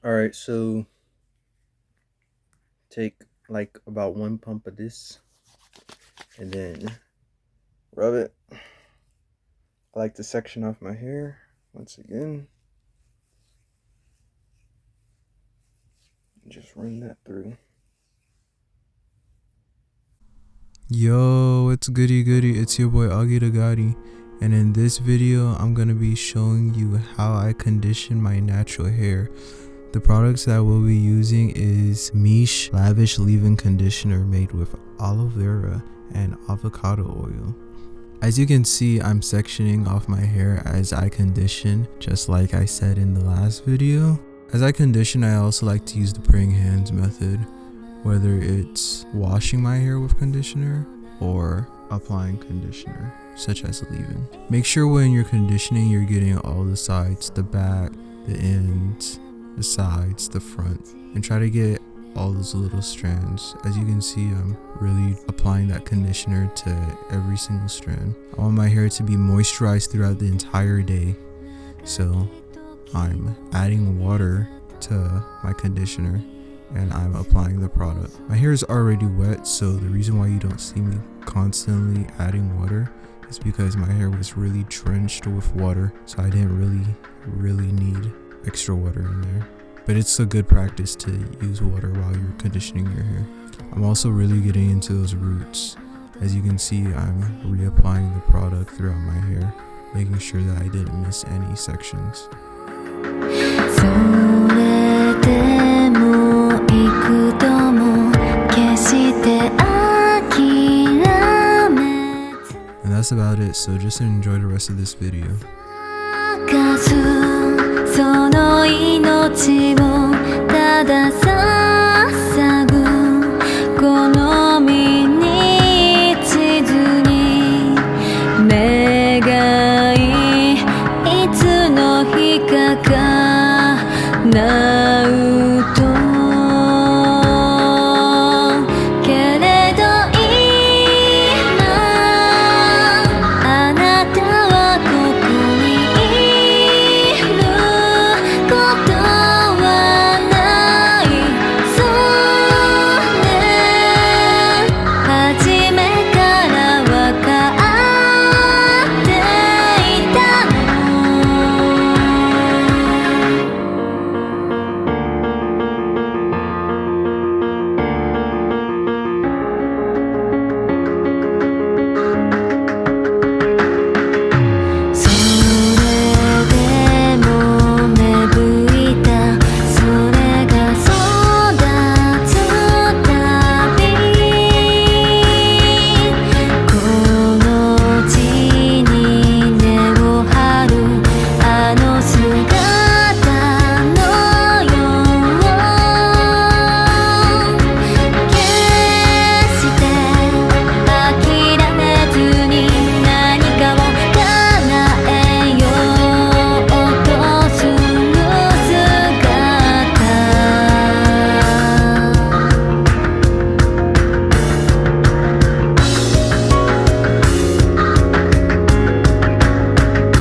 Alright, so take like about 1 pump of this and then rub it. I like to section off my hair once again. Just run that through. Yo, it's goody goody, it's your boy Augie the Gotti, and in this video I'm gonna be showing you how I condition my natural hair. The products that we'll be using is Miche Lavish leave-in conditioner made with aloe vera and avocado oil. As you can see, I'm sectioning off my hair as I condition, just like I said in the last video. As I condition, I also like to use the praying hands method, whether it's washing my hair with conditioner or applying conditioner, such as leave-in. Make sure when you're conditioning, you're getting all the sides, the back, the ends, the sides, the front, and try to get all those little strands. As you can see, I'm really applying that conditioner to every single strand. I want my hair to be moisturized throughout the entire day, so I'm adding water to my conditioner and I'm applying the product. My hair is already wet, so the reason why you don't see me constantly adding water is because my hair was really drenched with water, so I didn't really need extra water in there. But it's a good practice to use water while you're conditioning your hair. I'm also really getting into those roots. As you can see, I'm reapplying the product throughout my hair, making sure that I didn't miss any sections. And that's about it, so just enjoy the rest of this video. その命をただ捧ぐこの身に地図に願いいつの日かかな